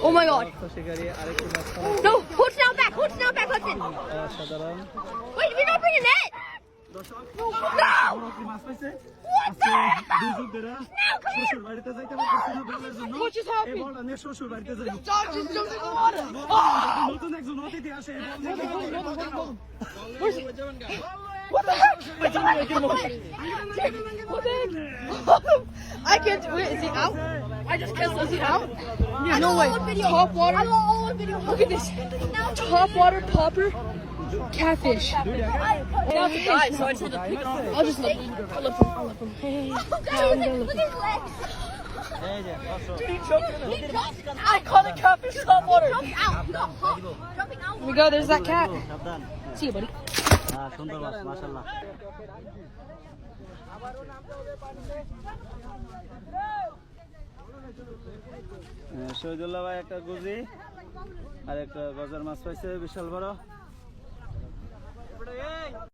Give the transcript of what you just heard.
Oh my god. No, Hudson out back, Hudson. Wait, we're not bringing that. No! What the hell? What just happened? Dog just jumped in the water. Where's it? What the heck? What the heck? I can't do it. Is he out? I just canceled. Is he out? Yeah, no way. Top water. Look at this. Top water popper. Catfish. I'll just look. I'll look him. Hey. Look at his legs. I caught a catfish in hot water. Here we go. There's that cat. See you, buddy. Shahidullah ভাই একটা গুজি আর একটা গজার মাছ পাইছে বিশাল বড়।